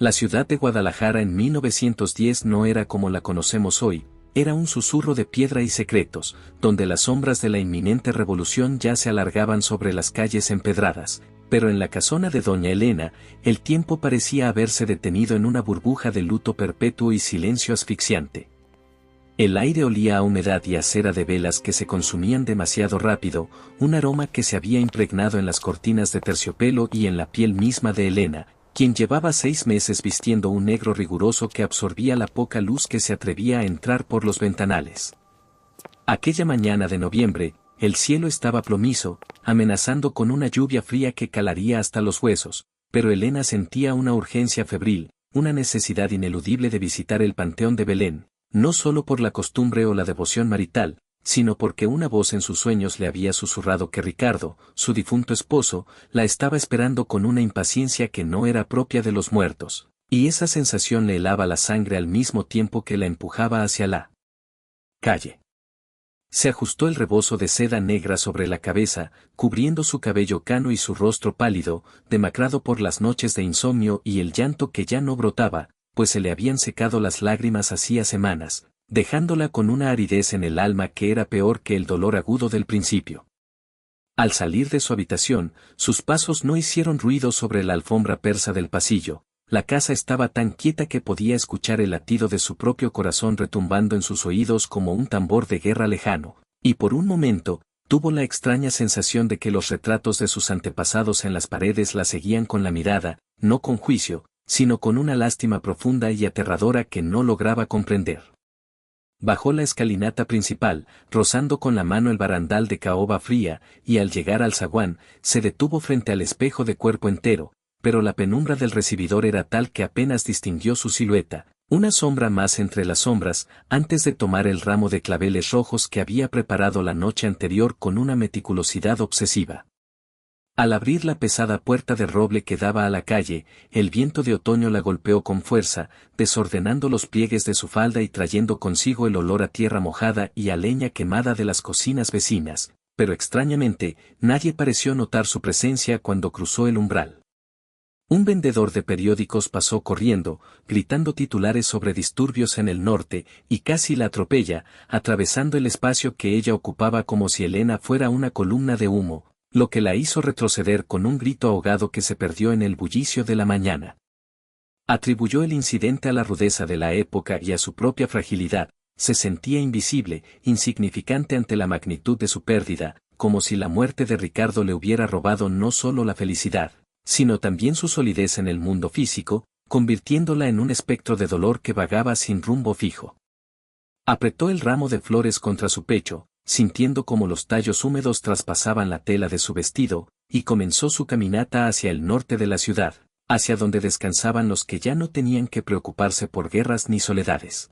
La ciudad de Guadalajara en 1910 no era como la conocemos hoy, era un susurro de piedra y secretos, donde las sombras de la inminente revolución ya se alargaban sobre las calles empedradas, pero en la casona de doña Elena, el tiempo parecía haberse detenido en una burbuja de luto perpetuo y silencio asfixiante. El aire olía a humedad y a cera de velas que se consumían demasiado rápido, un aroma que se había impregnado en las cortinas de terciopelo y en la piel misma de Elena, quien llevaba 6 meses vistiendo un negro riguroso que absorbía la poca luz que se atrevía a entrar por los ventanales. Aquella mañana de noviembre, el cielo estaba plomizo, amenazando con una lluvia fría que calaría hasta los huesos, pero Elena sentía una urgencia febril, una necesidad ineludible de visitar el Panteón de Belén, no solo por la costumbre o la devoción marital, sino porque una voz en sus sueños le había susurrado que Ricardo, su difunto esposo, la estaba esperando con una impaciencia que no era propia de los muertos, y esa sensación le helaba la sangre al mismo tiempo que la empujaba hacia la calle. Se ajustó el rebozo de seda negra sobre la cabeza, cubriendo su cabello cano y su rostro pálido, demacrado por las noches de insomnio y el llanto que ya no brotaba, pues se le habían secado las lágrimas hacía semanas, dejándola con una aridez en el alma que era peor que el dolor agudo del principio. Al salir de su habitación, sus pasos no hicieron ruido sobre la alfombra persa del pasillo, la casa estaba tan quieta que podía escuchar el latido de su propio corazón retumbando en sus oídos como un tambor de guerra lejano, y por un momento, tuvo la extraña sensación de que los retratos de sus antepasados en las paredes la seguían con la mirada, no con juicio, sino con una lástima profunda y aterradora que no lograba comprender. Bajó la escalinata principal, rozando con la mano el barandal de caoba fría, y al llegar al zaguán, se detuvo frente al espejo de cuerpo entero, pero la penumbra del recibidor era tal que apenas distinguió su silueta, una sombra más entre las sombras, antes de tomar el ramo de claveles rojos que había preparado la noche anterior con una meticulosidad obsesiva. Al abrir la pesada puerta de roble que daba a la calle, el viento de otoño la golpeó con fuerza, desordenando los pliegues de su falda y trayendo consigo el olor a tierra mojada y a leña quemada de las cocinas vecinas, pero extrañamente, nadie pareció notar su presencia cuando cruzó el umbral. Un vendedor de periódicos pasó corriendo, gritando titulares sobre disturbios en el norte, y casi la atropella, atravesando el espacio que ella ocupaba como si Elena fuera una columna de humo, lo que la hizo retroceder con un grito ahogado que se perdió en el bullicio de la mañana. Atribuyó el incidente a la rudeza de la época y a su propia fragilidad, se sentía invisible, insignificante ante la magnitud de su pérdida, como si la muerte de Ricardo le hubiera robado no solo la felicidad, sino también su solidez en el mundo físico, convirtiéndola en un espectro de dolor que vagaba sin rumbo fijo. Apretó el ramo de flores contra su pecho, sintiendo como los tallos húmedos traspasaban la tela de su vestido, y comenzó su caminata hacia el norte de la ciudad, hacia donde descansaban los que ya no tenían que preocuparse por guerras ni soledades.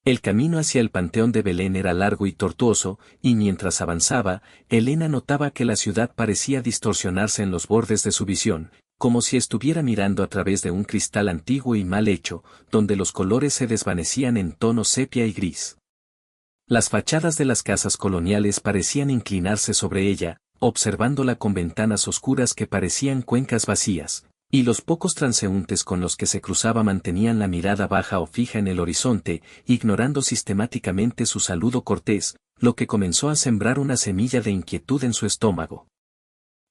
El camino hacia el Panteón de Belén era largo y tortuoso, y mientras avanzaba, Elena notaba que la ciudad parecía distorsionarse en los bordes de su visión, como si estuviera mirando a través de un cristal antiguo y mal hecho, donde los colores se desvanecían en tonos sepia y gris. Las fachadas de las casas coloniales parecían inclinarse sobre ella, observándola con ventanas oscuras que parecían cuencas vacías, y los pocos transeúntes con los que se cruzaba mantenían la mirada baja o fija en el horizonte, ignorando sistemáticamente su saludo cortés, lo que comenzó a sembrar una semilla de inquietud en su estómago.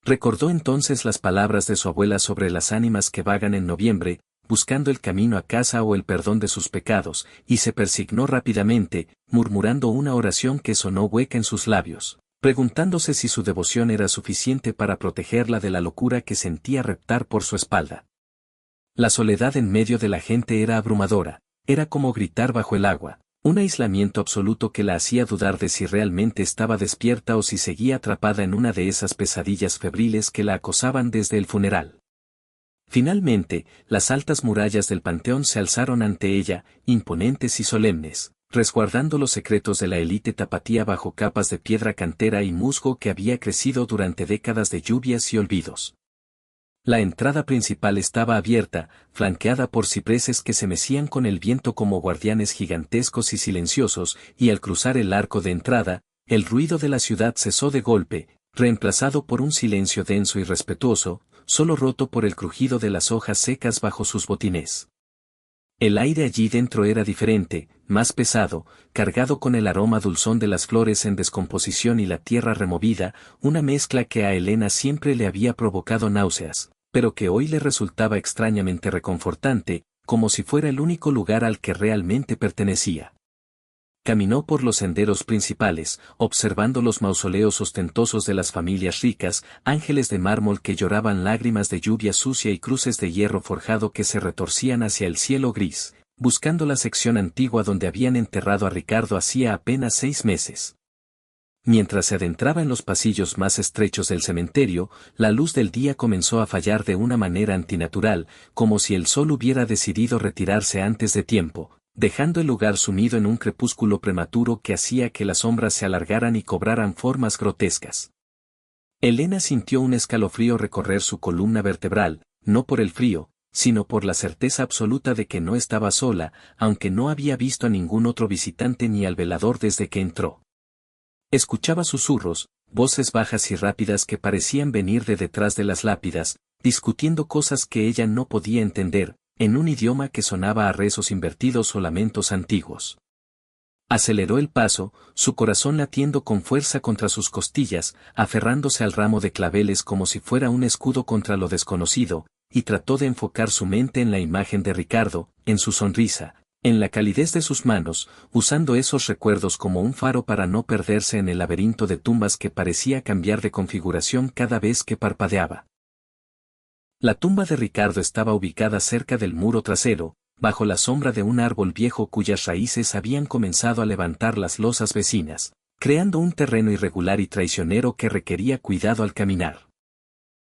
Recordó entonces las palabras de su abuela sobre las ánimas que vagan en noviembre, buscando el camino a casa o el perdón de sus pecados, y se persignó rápidamente, murmurando una oración que sonó hueca en sus labios, preguntándose si su devoción era suficiente para protegerla de la locura que sentía reptar por su espalda. La soledad en medio de la gente era abrumadora, era como gritar bajo el agua, un aislamiento absoluto que la hacía dudar de si realmente estaba despierta o si seguía atrapada en una de esas pesadillas febriles que la acosaban desde el funeral. Finalmente, las altas murallas del panteón se alzaron ante ella, imponentes y solemnes, resguardando los secretos de la élite tapatía bajo capas de piedra cantera y musgo que había crecido durante décadas de lluvias y olvidos. La entrada principal estaba abierta, flanqueada por cipreses que se mecían con el viento como guardianes gigantescos y silenciosos, y al cruzar el arco de entrada, el ruido de la ciudad cesó de golpe, reemplazado por un silencio denso y respetuoso, solo roto por el crujido de las hojas secas bajo sus botines. El aire allí dentro era diferente, más pesado, cargado con el aroma dulzón de las flores en descomposición y la tierra removida, una mezcla que a Elena siempre le había provocado náuseas, pero que hoy le resultaba extrañamente reconfortante, como si fuera el único lugar al que realmente pertenecía. Caminó por los senderos principales, observando los mausoleos ostentosos de las familias ricas, ángeles de mármol que lloraban lágrimas de lluvia sucia y cruces de hierro forjado que se retorcían hacia el cielo gris, buscando la sección antigua donde habían enterrado a Ricardo hacía apenas 6 meses. Mientras se adentraba en los pasillos más estrechos del cementerio, la luz del día comenzó a fallar de una manera antinatural, como si el sol hubiera decidido retirarse antes de tiempo, dejando el lugar sumido en un crepúsculo prematuro que hacía que las sombras se alargaran y cobraran formas grotescas. Elena sintió un escalofrío recorrer su columna vertebral, no por el frío, sino por la certeza absoluta de que no estaba sola, aunque no había visto a ningún otro visitante ni al velador desde que entró. Escuchaba susurros, voces bajas y rápidas que parecían venir de detrás de las lápidas, discutiendo cosas que ella no podía entender, en un idioma que sonaba a rezos invertidos o lamentos antiguos. Aceleró el paso, su corazón latiendo con fuerza contra sus costillas, aferrándose al ramo de claveles como si fuera un escudo contra lo desconocido, y trató de enfocar su mente en la imagen de Ricardo, en su sonrisa, en la calidez de sus manos, usando esos recuerdos como un faro para no perderse en el laberinto de tumbas que parecía cambiar de configuración cada vez que parpadeaba. La tumba de Ricardo estaba ubicada cerca del muro trasero, bajo la sombra de un árbol viejo cuyas raíces habían comenzado a levantar las losas vecinas, creando un terreno irregular y traicionero que requería cuidado al caminar.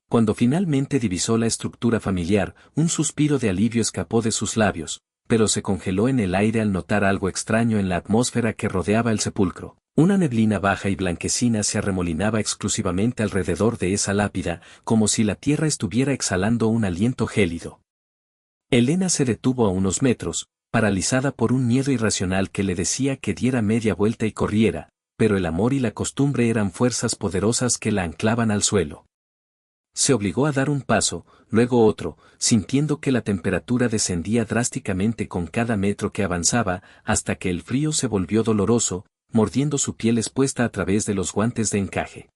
Cuando finalmente divisó la estructura familiar, un suspiro de alivio escapó de sus labios, pero se congeló en el aire al notar algo extraño en la atmósfera que rodeaba el sepulcro. Una neblina baja y blanquecina se arremolinaba exclusivamente alrededor de esa lápida, como si la tierra estuviera exhalando un aliento gélido. Elena se detuvo a unos metros, paralizada por un miedo irracional que le decía que diera media vuelta y corriera, pero el amor y la costumbre eran fuerzas poderosas que la anclaban al suelo. Se obligó a dar un paso, luego otro, sintiendo que la temperatura descendía drásticamente con cada metro que avanzaba, hasta que el frío se volvió doloroso, mordiendo su piel expuesta a través de los guantes de encaje.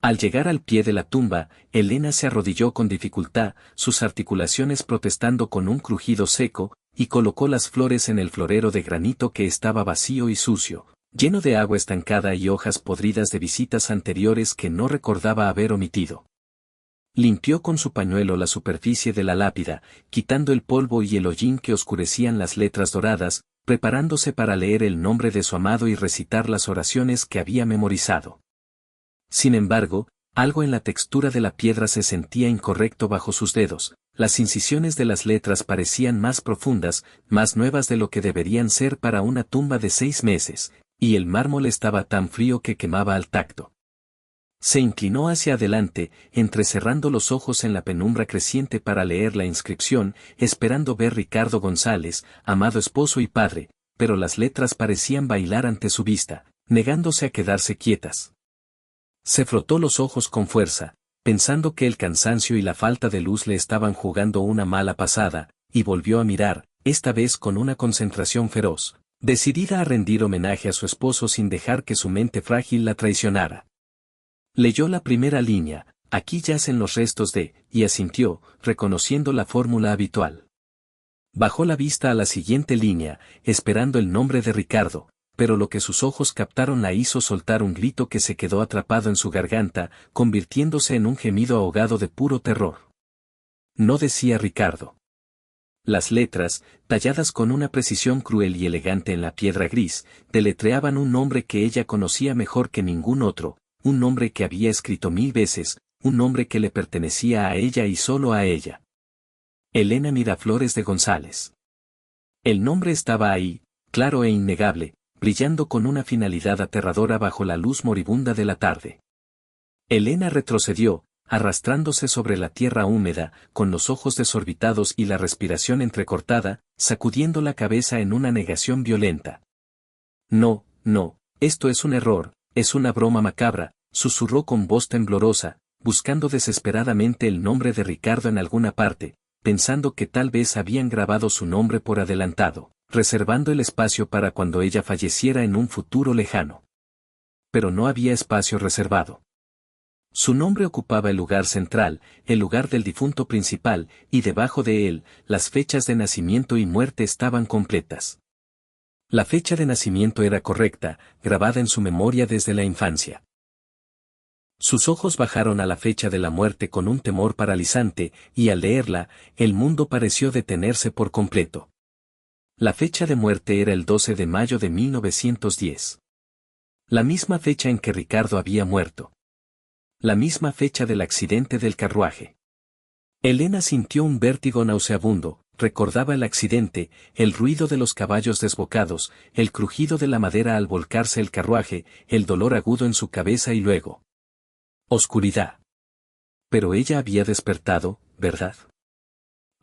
Al llegar al pie de la tumba, Elena se arrodilló con dificultad, sus articulaciones protestando con un crujido seco, y colocó las flores en el florero de granito que estaba vacío y sucio, lleno de agua estancada y hojas podridas de visitas anteriores que no recordaba haber omitido. Limpió con su pañuelo la superficie de la lápida, quitando el polvo y el hollín que oscurecían las letras doradas, preparándose para leer el nombre de su amado y recitar las oraciones que había memorizado. Sin embargo, algo en la textura de la piedra se sentía incorrecto bajo sus dedos, las incisiones de las letras parecían más profundas, más nuevas de lo que deberían ser para una tumba de 6 meses, y el mármol estaba tan frío que quemaba al tacto. Se inclinó hacia adelante, entrecerrando los ojos en la penumbra creciente para leer la inscripción, esperando ver Ricardo González, amado esposo y padre, pero las letras parecían bailar ante su vista, negándose a quedarse quietas. Se frotó los ojos con fuerza, pensando que el cansancio y la falta de luz le estaban jugando una mala pasada, y volvió a mirar, esta vez con una concentración feroz, decidida a rendir homenaje a su esposo sin dejar que su mente frágil la traicionara. Leyó la primera línea, aquí yacen los restos de, y asintió, reconociendo la fórmula habitual. Bajó la vista a la siguiente línea, esperando el nombre de Ricardo, pero lo que sus ojos captaron la hizo soltar un grito que se quedó atrapado en su garganta, convirtiéndose en un gemido ahogado de puro terror. No decía Ricardo. Las letras, talladas con una precisión cruel y elegante en la piedra gris, deletreaban un nombre que ella conocía mejor que ningún otro, un nombre que había escrito 1000 veces, un nombre que le pertenecía a ella y solo a ella. Elena Miraflores de González. El nombre estaba ahí, claro e innegable, brillando con una finalidad aterradora bajo la luz moribunda de la tarde. Elena retrocedió, arrastrándose sobre la tierra húmeda, con los ojos desorbitados y la respiración entrecortada, sacudiendo la cabeza en una negación violenta. No, no, esto es un error. Es una broma macabra, susurró con voz temblorosa, buscando desesperadamente el nombre de Ricardo en alguna parte, pensando que tal vez habían grabado su nombre por adelantado, reservando el espacio para cuando ella falleciera en un futuro lejano. Pero no había espacio reservado. Su nombre ocupaba el lugar central, el lugar del difunto principal, y debajo de él, las fechas de nacimiento y muerte estaban completas. La fecha de nacimiento era correcta, grabada en su memoria desde la infancia. Sus ojos bajaron a la fecha de la muerte con un temor paralizante, y al leerla, el mundo pareció detenerse por completo. La fecha de muerte era el 12 de mayo de 1910. La misma fecha en que Ricardo había muerto. La misma fecha del accidente del carruaje. Elena sintió un vértigo nauseabundo, recordaba el accidente, el ruido de los caballos desbocados, el crujido de la madera al volcarse el carruaje, el dolor agudo en su cabeza y luego oscuridad. Pero ella había despertado, ¿verdad?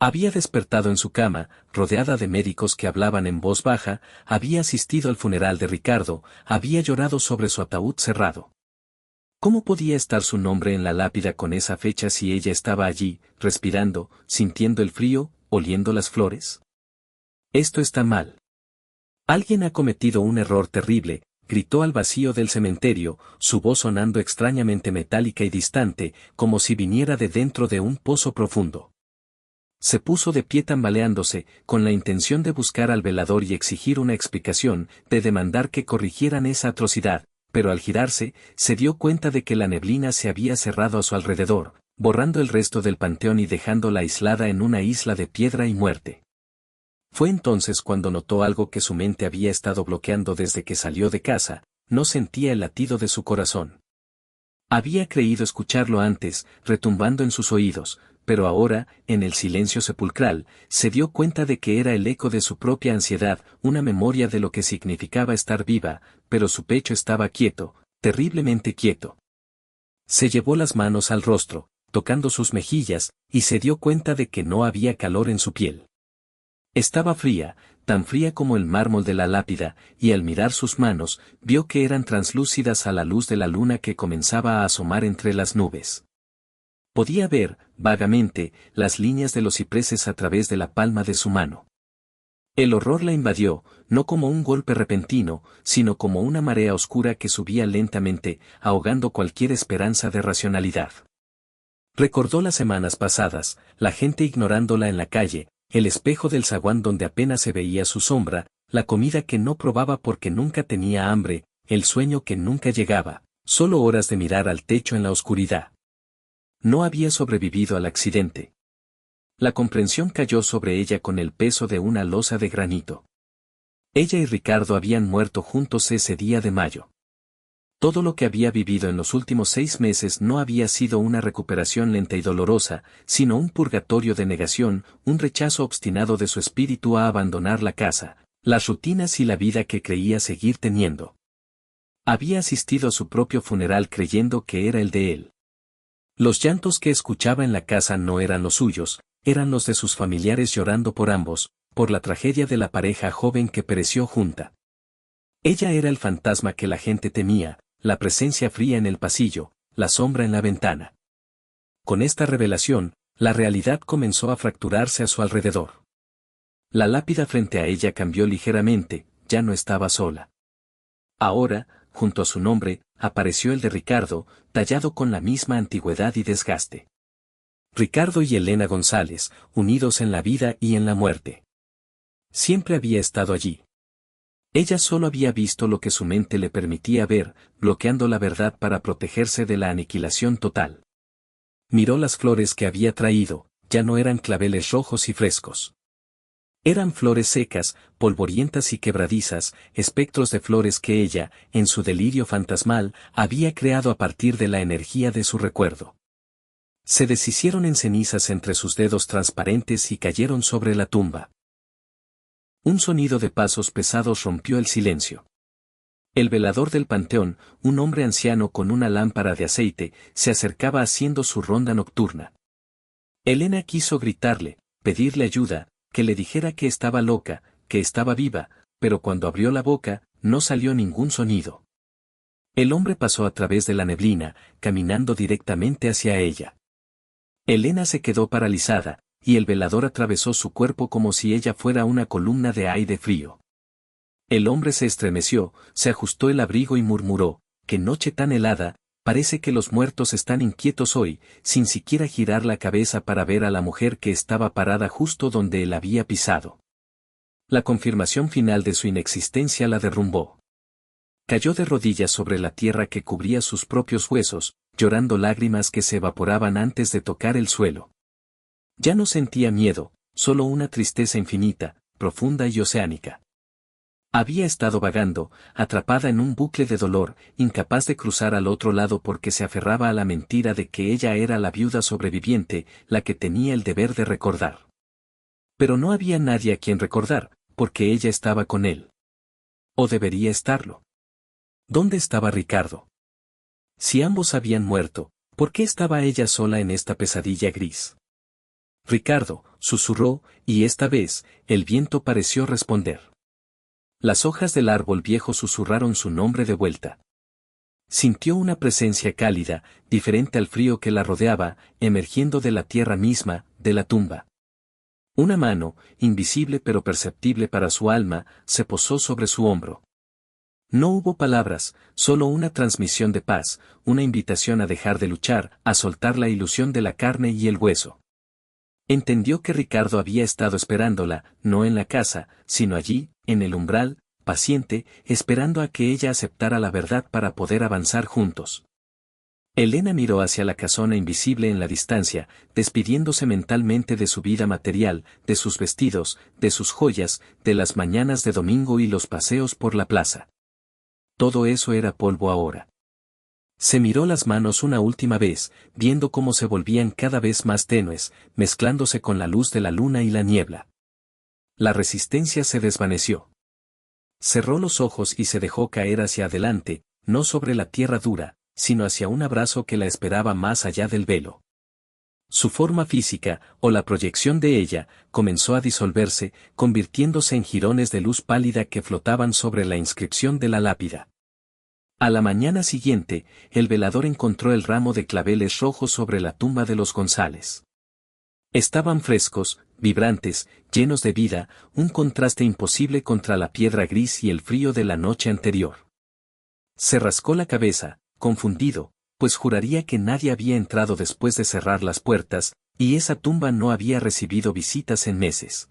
Había despertado en su cama, rodeada de médicos que hablaban en voz baja, había asistido al funeral de Ricardo, había llorado sobre su ataúd cerrado. ¿Cómo podía estar su nombre en la lápida con esa fecha si ella estaba allí, respirando, sintiendo el frío, oliendo las flores? Esto está mal. Alguien ha cometido un error terrible, gritó al vacío del cementerio, su voz sonando extrañamente metálica y distante, como si viniera de dentro de un pozo profundo. Se puso de pie tambaleándose, con la intención de buscar al velador y exigir una explicación, de demandar que corrigieran esa atrocidad, pero al girarse, se dio cuenta de que la neblina se había cerrado a su alrededor, borrando el resto del panteón y dejándola aislada en una isla de piedra y muerte. Fue entonces cuando notó algo que su mente había estado bloqueando desde que salió de casa, no sentía el latido de su corazón. Había creído escucharlo antes, retumbando en sus oídos, pero ahora, en el silencio sepulcral, se dio cuenta de que era el eco de su propia ansiedad, una memoria de lo que significaba estar viva, pero su pecho estaba quieto, terriblemente quieto. Se llevó las manos al rostro, tocando sus mejillas, y se dio cuenta de que no había calor en su piel. Estaba fría, tan fría como el mármol de la lápida, y al mirar sus manos, vio que eran translúcidas a la luz de la luna que comenzaba a asomar entre las nubes. Podía ver, vagamente, las líneas de los cipreses a través de la palma de su mano. El horror la invadió, no como un golpe repentino, sino como una marea oscura que subía lentamente, ahogando cualquier esperanza de racionalidad. Recordó las semanas pasadas, la gente ignorándola en la calle, el espejo del zaguán donde apenas se veía su sombra, la comida que no probaba porque nunca tenía hambre, el sueño que nunca llegaba, solo horas de mirar al techo en la oscuridad. No había sobrevivido al accidente. La comprensión cayó sobre ella con el peso de una losa de granito. Ella y Ricardo habían muerto juntos ese día de mayo. Todo lo que había vivido en los últimos 6 meses no había sido una recuperación lenta y dolorosa, sino un purgatorio de negación, un rechazo obstinado de su espíritu a abandonar la casa, las rutinas y la vida que creía seguir teniendo. Había asistido a su propio funeral creyendo que era el de él. Los llantos que escuchaba en la casa no eran los suyos, eran los de sus familiares llorando por ambos, por la tragedia de la pareja joven que pereció junta. Ella era el fantasma que la gente temía, la presencia fría en el pasillo, la sombra en la ventana. Con esta revelación, la realidad comenzó a fracturarse a su alrededor. La lápida frente a ella cambió ligeramente, ya no estaba sola. Ahora, junto a su nombre, apareció el de Ricardo, tallado con la misma antigüedad y desgaste. Ricardo y Elena González, unidos en la vida y en la muerte. Siempre había estado allí. Ella solo había visto lo que su mente le permitía ver, bloqueando la verdad para protegerse de la aniquilación total. Miró las flores que había traído, ya no eran claveles rojos y frescos. Eran flores secas, polvorientas y quebradizas, espectros de flores que ella, en su delirio fantasmal, había creado a partir de la energía de su recuerdo. Se deshicieron en cenizas entre sus dedos transparentes y cayeron sobre la tumba. Un sonido de pasos pesados rompió el silencio. El velador del panteón, un hombre anciano con una lámpara de aceite, se acercaba haciendo su ronda nocturna. Elena quiso gritarle, pedirle ayuda, que le dijera que estaba loca, que estaba viva, pero cuando abrió la boca, no salió ningún sonido. El hombre pasó a través de la neblina, caminando directamente hacia ella. Elena se quedó paralizada, y el velador atravesó su cuerpo como si ella fuera una columna de aire frío. El hombre se estremeció, se ajustó el abrigo y murmuró: «¡Qué noche tan helada! Parece que los muertos están inquietos hoy», sin siquiera girar la cabeza para ver a la mujer que estaba parada justo donde él había pisado. La confirmación final de su inexistencia la derrumbó. Cayó de rodillas sobre la tierra que cubría sus propios huesos, llorando lágrimas que se evaporaban antes de tocar el suelo. Ya no sentía miedo, solo una tristeza infinita, profunda y oceánica. Había estado vagando, atrapada en un bucle de dolor, incapaz de cruzar al otro lado porque se aferraba a la mentira de que ella era la viuda sobreviviente, la que tenía el deber de recordar. Pero no había nadie a quien recordar, porque ella estaba con él. ¿O debería estarlo? ¿Dónde estaba Ricardo? Si ambos habían muerto, ¿por qué estaba ella sola en esta pesadilla gris? Ricardo, susurró, y esta vez, el viento pareció responder. Las hojas del árbol viejo susurraron su nombre de vuelta. Sintió una presencia cálida, diferente al frío que la rodeaba, emergiendo de la tierra misma, de la tumba. Una mano, invisible pero perceptible para su alma, se posó sobre su hombro. No hubo palabras, solo una transmisión de paz, una invitación a dejar de luchar, a soltar la ilusión de la carne y el hueso. Entendió que Ricardo había estado esperándola, no en la casa, sino allí, en el umbral, paciente, esperando a que ella aceptara la verdad para poder avanzar juntos. Elena miró hacia la casona invisible en la distancia, despidiéndose mentalmente de su vida material, de sus vestidos, de sus joyas, de las mañanas de domingo y los paseos por la plaza. Todo eso era polvo ahora. Se miró las manos una última vez, viendo cómo se volvían cada vez más tenues, mezclándose con la luz de la luna y la niebla. La resistencia se desvaneció. Cerró los ojos y se dejó caer hacia adelante, no sobre la tierra dura, sino hacia un abrazo que la esperaba más allá del velo. Su forma física, o la proyección de ella, comenzó a disolverse, convirtiéndose en jirones de luz pálida que flotaban sobre la inscripción de la lápida. A la mañana siguiente, el velador encontró el ramo de claveles rojos sobre la tumba de los González. Estaban frescos, vibrantes, llenos de vida, un contraste imposible contra la piedra gris y el frío de la noche anterior. Se rascó la cabeza, confundido, pues juraría que nadie había entrado después de cerrar las puertas, y esa tumba no había recibido visitas en meses.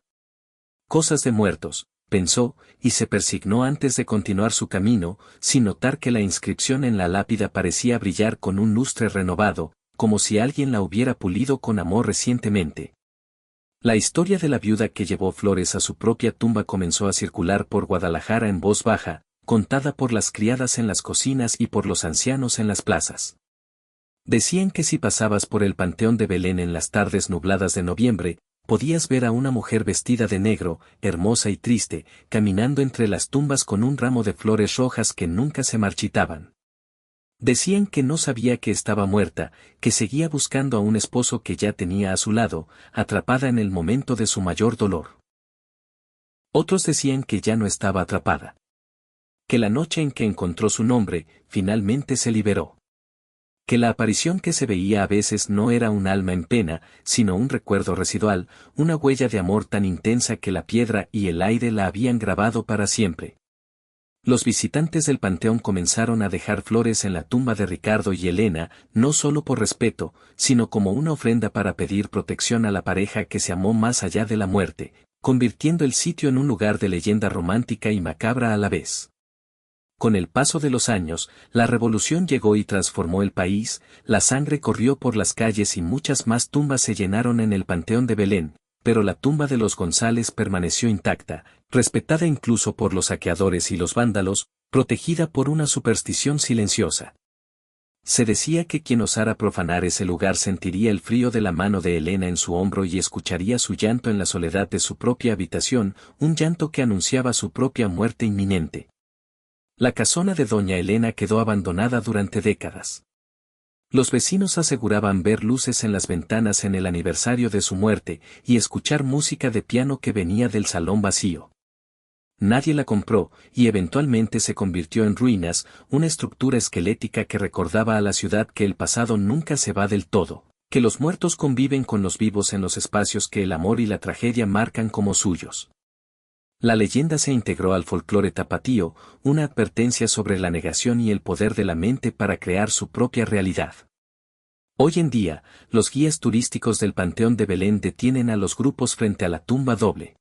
Cosas de muertos, pensó, y se persignó antes de continuar su camino, sin notar que la inscripción en la lápida parecía brillar con un lustre renovado, como si alguien la hubiera pulido con amor recientemente. La historia de la viuda que llevó flores a su propia tumba comenzó a circular por Guadalajara en voz baja, contada por las criadas en las cocinas y por los ancianos en las plazas. Decían que si pasabas por el Panteón de Belén en las tardes nubladas de noviembre, podías ver a una mujer vestida de negro, hermosa y triste, caminando entre las tumbas con un ramo de flores rojas que nunca se marchitaban. Decían que no sabía que estaba muerta, que seguía buscando a un esposo que ya tenía a su lado, atrapada en el momento de su mayor dolor. Otros decían que ya no estaba atrapada. Que la noche en que encontró su nombre, finalmente se liberó. Que la aparición que se veía a veces no era un alma en pena, sino un recuerdo residual, una huella de amor tan intensa que la piedra y el aire la habían grabado para siempre. Los visitantes del panteón comenzaron a dejar flores en la tumba de Ricardo y Elena, no solo por respeto, sino como una ofrenda para pedir protección a la pareja que se amó más allá de la muerte, convirtiendo el sitio en un lugar de leyenda romántica y macabra a la vez. Con el paso de los años, la revolución llegó y transformó el país, la sangre corrió por las calles y muchas más tumbas se llenaron en el Panteón de Belén, pero la tumba de los González permaneció intacta, respetada incluso por los saqueadores y los vándalos, protegida por una superstición silenciosa. Se decía que quien osara profanar ese lugar sentiría el frío de la mano de Elena en su hombro y escucharía su llanto en la soledad de su propia habitación, un llanto que anunciaba su propia muerte inminente. La casona de doña Elena quedó abandonada durante décadas. Los vecinos aseguraban ver luces en las ventanas en el aniversario de su muerte y escuchar música de piano que venía del salón vacío. Nadie la compró, y eventualmente se convirtió en ruinas, una estructura esquelética que recordaba a la ciudad que el pasado nunca se va del todo, que los muertos conviven con los vivos en los espacios que el amor y la tragedia marcan como suyos. La leyenda se integró al folclore tapatío, una advertencia sobre la negación y el poder de la mente para crear su propia realidad. Hoy en día, los guías turísticos del Panteón de Belén detienen a los grupos frente a la tumba doble.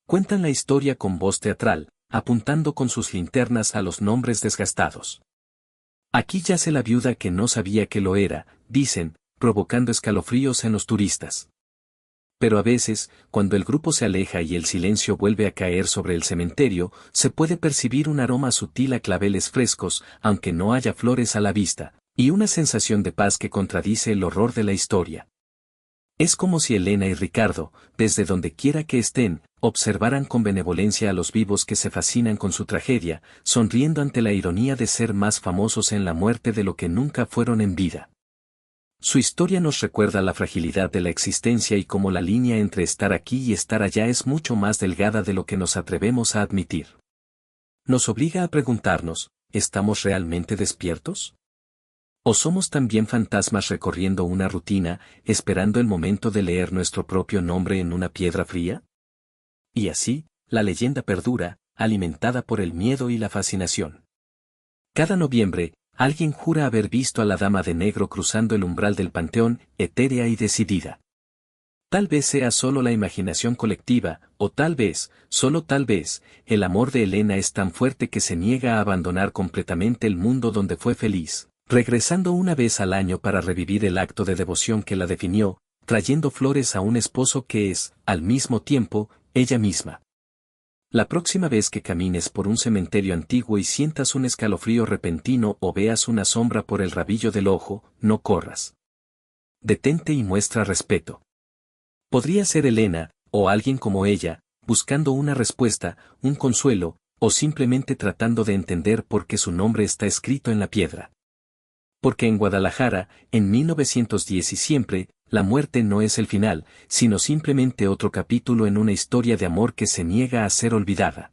Cuentan la historia con voz teatral, apuntando con sus linternas a los nombres desgastados. Aquí yace la viuda que no sabía que lo era, dicen, provocando escalofríos en los turistas. Pero a veces, cuando el grupo se aleja y el silencio vuelve a caer sobre el cementerio, se puede percibir un aroma sutil a claveles frescos, aunque no haya flores a la vista, y una sensación de paz que contradice el horror de la historia. Es como si Elena y Ricardo, desde donde quiera que estén, observaran con benevolencia a los vivos que se fascinan con su tragedia, sonriendo ante la ironía de ser más famosos en la muerte de lo que nunca fueron en vida. Su historia nos recuerda la fragilidad de la existencia y cómo la línea entre estar aquí y estar allá es mucho más delgada de lo que nos atrevemos a admitir. Nos obliga a preguntarnos, ¿estamos realmente despiertos? ¿O somos también fantasmas recorriendo una rutina, esperando el momento de leer nuestro propio nombre en una piedra fría? Y así, la leyenda perdura, alimentada por el miedo y la fascinación. Cada noviembre, alguien jura haber visto a la dama de negro cruzando el umbral del panteón, etérea y decidida. Tal vez sea solo la imaginación colectiva, o tal vez, solo tal vez, el amor de Elena es tan fuerte que se niega a abandonar completamente el mundo donde fue feliz, regresando una vez al año para revivir el acto de devoción que la definió, trayendo flores a un esposo que es, al mismo tiempo, ella misma. La próxima vez que camines por un cementerio antiguo y sientas un escalofrío repentino o veas una sombra por el rabillo del ojo, no corras. Detente y muestra respeto. Podría ser Elena, o alguien como ella, buscando una respuesta, un consuelo, o simplemente tratando de entender por qué su nombre está escrito en la piedra. Porque en Guadalajara, en 1910 y siempre, la muerte no es el final, sino simplemente otro capítulo en una historia de amor que se niega a ser olvidada.